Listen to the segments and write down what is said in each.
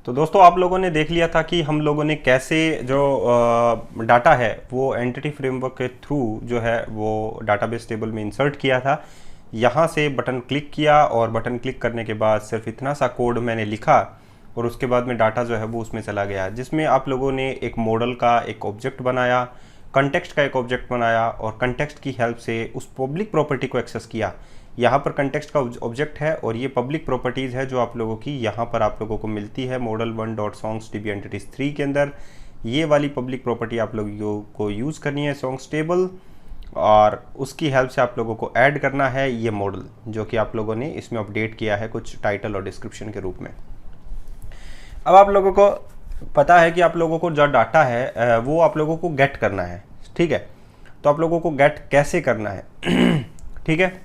तो दोस्तों आप लोगों ने देख लिया था कि हम लोगों ने कैसे जो डाटा है वो एंटिटी फ्रेमवर्क के थ्रू जो है वो डाटाबेस टेबल में इंसर्ट किया था। यहाँ से बटन क्लिक किया और बटन क्लिक करने के बाद सिर्फ इतना सा कोड मैंने लिखा और उसके बाद में डाटा जो है वो उसमें चला गया, जिसमें आप लोगों ने एक मॉडल का एक ऑब्जेक्ट बनाया, कंटेक्स्ट का एक ऑब्जेक्ट बनाया और कंटेक्स्ट की हेल्प से उस पब्लिक प्रॉपर्टी को एक्सेस किया। यहाँ पर कंटेक्स्ट का ऑब्जेक्ट है और ये पब्लिक प्रॉपर्टीज़ है जो आप लोगों की यहाँ पर आप लोगों को मिलती है मॉडल 1.songsdb entities 3 के अंदर। ये वाली पब्लिक प्रॉपर्टी आप लोगों को यूज़ करनी है सॉन्ग्स टेबल, और उसकी हेल्प से आप लोगों को ऐड करना है ये मॉडल जो कि आप लोगों ने इसमें अपडेट किया है कुछ टाइटल और डिस्क्रिप्शन के रूप में। अब आप लोगों को पता है कि आप लोगों को जो डाटा है वो आप लोगों को गेट करना है, ठीक है। तो आप लोगों को गेट कैसे करना है ठीक है।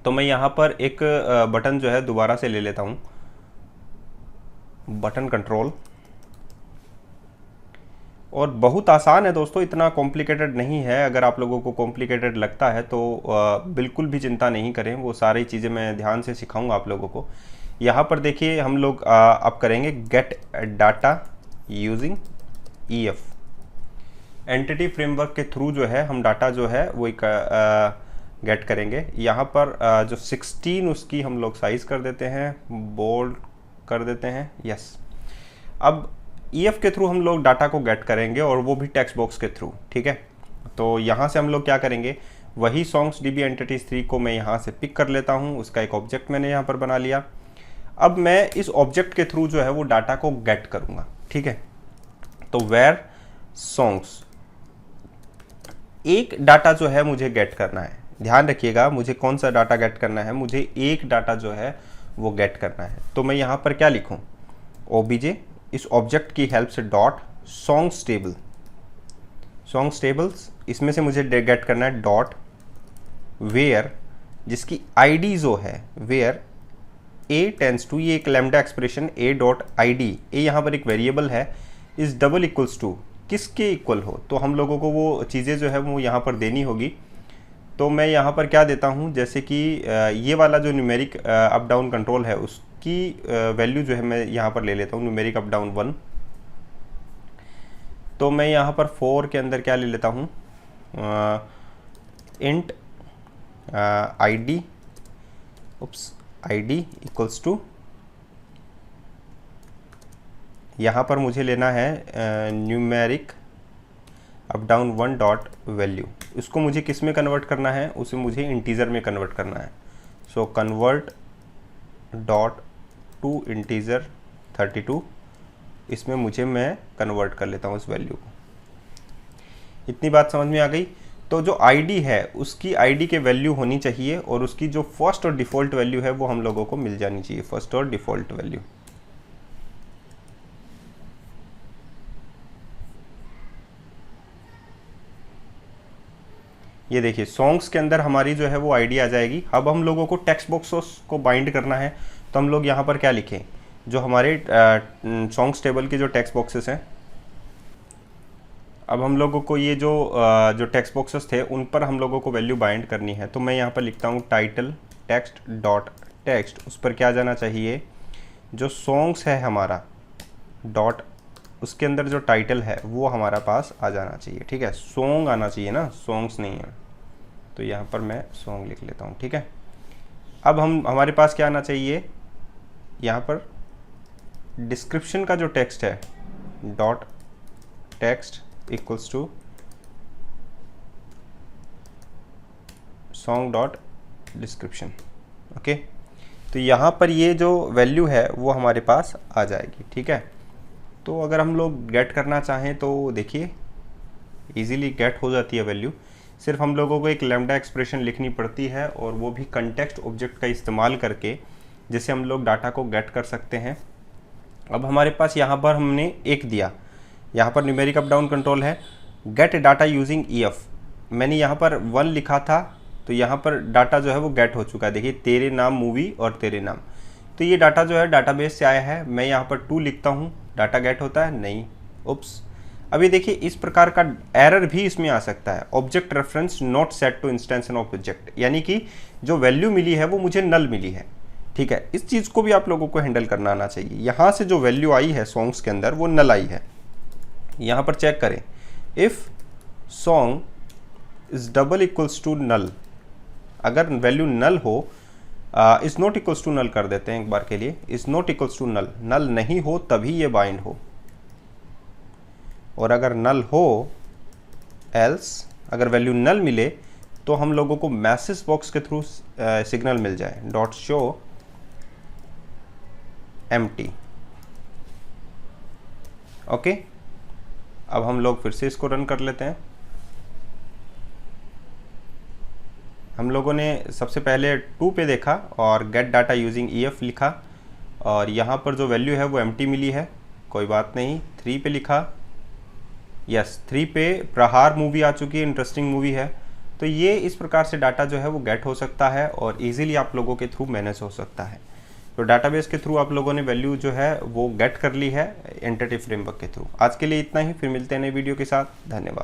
तो मैं यहाँ पर एक बटन जो है दोबारा से ले लेता हूँ, बटन कंट्रोल, और बहुत आसान है दोस्तों, इतना कॉम्प्लिकेटेड नहीं है। अगर आप लोगों को कॉम्प्लिकेटेड लगता है तो बिल्कुल भी चिंता नहीं करें, वो सारी चीज़ें मैं ध्यान से सिखाऊंगा आप लोगों को। यहाँ पर देखिए हम लोग अब करेंगे gate data using EF। Entity framework के थ्रू जो है हम डाटा जो है वो एक गेट करेंगे। यहाँ पर जो 16 उसकी हम लोग साइज कर देते हैं, बोल्ड कर देते हैं, यस। अब EF के थ्रू हम लोग डाटा को गेट करेंगे और वो भी टेक्स्ट बॉक्स के थ्रू, ठीक है। तो यहाँ से हम लोग क्या करेंगे, वही songsdb entities 3 को मैं यहाँ से पिक कर लेता हूँ, उसका एक ऑब्जेक्ट मैंने यहाँ पर बना लिया। अब मैं इस ऑब्जेक्ट के थ्रू जो है वो डाटा को गेट करूँगा, ठीक है। तो where songs, एक डाटा जो है मुझे गेट करना है, ध्यान रखिएगा मुझे कौन सा डाटा गेट करना है, मुझे एक डाटा जो है वो गेट करना है। तो मैं यहाँ पर क्या लिखूँ, OBJ, इस ऑब्जेक्ट की हेल्प से dot songs table, songs tables, इसमें से मुझे गेट करना है डॉट वेयर, जिसकी आईडी जो है वेयर a टेंस टू, ये एक lambda expression a dot I D, a यहाँ पर एक वेरिएबल है, इज डबल इक्वल्स टू, किसके इक्वल हो, तो हम लोगों को वो चीज़ें जो है वो यहाँ पर देनी होगी। तो मैं यहाँ पर क्या देता हूँ, जैसे कि ये वाला जो न्यूमेरिक अप डाउन कंट्रोल है उसकी वैल्यू जो है मैं यहाँ पर ले लेता हूँ न्यूमेरिक अप डाउन 1। तो मैं यहाँ पर 4 के अंदर क्या ले लेता हूँ, int ID, oops, ID equals to, यहाँ पर मुझे लेना है numeric up down 1 dot value. इसको मुझे किस में कन्वर्ट करना है, उसे मुझे इंटीजर में कन्वर्ट करना है। So convert dot to integer 32, इसमें मैं कन्वर्ट कर लेता हूँ इस वैल्यू को। इतनी बात समझ में आ गई। तो जो ID है उसकी ID के वैल्यू होनी चाहिए और उसकी जो फर्स्ट और डिफ़ॉल्ट वैल्यू है वो हम लोगों को मिल जानी चाहिए, फर्स्ट और डिफ़ॉल्ट वैल्यू। ये देखिए सॉन्ग्स के अंदर हमारी जो है वो ID आ जाएगी। अब हम लोगों को टेक्स्ट बॉक्सेस को बाइंड करना है, तो हम लोग यहाँ पर क्या लिखें, जो हमारे सॉन्ग्स टेबल के जो टेक्स्ट बॉक्सेस हैं, अब हम लोगों को ये जो टेक्स्ट बॉक्सेस थे उन पर हम लोगों को वैल्यू बाइंड करनी है। तो मैं यहाँ पर लिखता हूँ टाइटल टेक्स्ट डॉट टेक्स्ट, उस पर क्या जाना चाहिए, जो सॉन्ग्स है हमारा डॉट, उसके अंदर जो टाइटल है वो हमारा पास आ जाना चाहिए, ठीक है। सॉन्ग आना चाहिए ना, सॉन्ग्स नहीं है, तो यहाँ पर मैं सॉन्ग लिख लेता हूँ, ठीक है। अब हमारे पास क्या आना चाहिए, यहाँ पर डिस्क्रिप्शन का जो टेक्स्ट है dot text equals to song dot description, okay. तो यहाँ पर ये जो वैल्यू है वो हमारे पास आ जाएगी, ठीक है। तो अगर हम लोग गेट करना चाहें तो देखिए इजीली गेट हो जाती है वैल्यू, सिर्फ हम लोगों को एक लैम्डा एक्सप्रेशन लिखनी पड़ती है और वो भी कंटेक्स्ट ऑब्जेक्ट का इस्तेमाल करके, जिससे हम लोग डाटा को गेट कर सकते हैं। अब हमारे पास यहाँ पर हमने एक दिया, यहाँ पर न्यूमेरिक अप डाउन कंट्रोल है, गेट डाटा यूजिंग EF, मैंने यहाँ पर 1 लिखा था, तो यहाँ पर डाटा जो है वो गेट हो चुका है। देखिए तेरे नाम मूवी और तेरे नाम, तो ये डाटा जो है डाटाबेस से आया है। मैं यहाँ पर 2 लिखता हूँ, डाटा गेट होता है नहीं, उप्स। अभी देखिए इस प्रकार का एरर भी इसमें आ सकता है, object reference not set to instance of object, यानी कि जो वैल्यू मिली है वो मुझे नल मिली है, ठीक है, इस चीज़ को भी आप लोगों को हैंडल करना आना चाहिए। यहाँ से जो वैल्यू आई है सॉन्ग्स के अंदर वो नल आई है। यहाँ पर चेक करें, if song is double equals to null, अगर वैल्यू नल हो, is not equals to null कर देते हैं एक बार के लिए, is not equals to null, null नहीं हो तभी ये बाइंड हो, और अगर नल हो एल्स, अगर वैल्यू नल मिले तो हम लोगों को मैसेज बॉक्स के थ्रू सिग्नल मिल जाए, डॉट शो एम्प्टी। ओके, अब हम लोग फिर से इसको रन कर लेते हैं। हम लोगों ने सबसे पहले 2 पे देखा और गेट डाटा यूजिंग EF लिखा, और यहाँ पर जो वैल्यू है वो एम्प्टी मिली है, कोई बात नहीं। 3 पे लिखा, यस 3 पे प्रहार मूवी आ चुकी है, इंटरेस्टिंग मूवी है। तो ये इस प्रकार से डाटा जो है वो गेट हो सकता है और इजीली आप लोगों के थ्रू मैनेज हो सकता है। तो डाटाबेस के थ्रू आप लोगों ने वैल्यू जो है वो गेट कर ली है एंटिटी फ्रेमवर्क के थ्रू। आज के लिए इतना ही, फिर मिलते हैं नई वीडियो के साथ। धन्यवाद।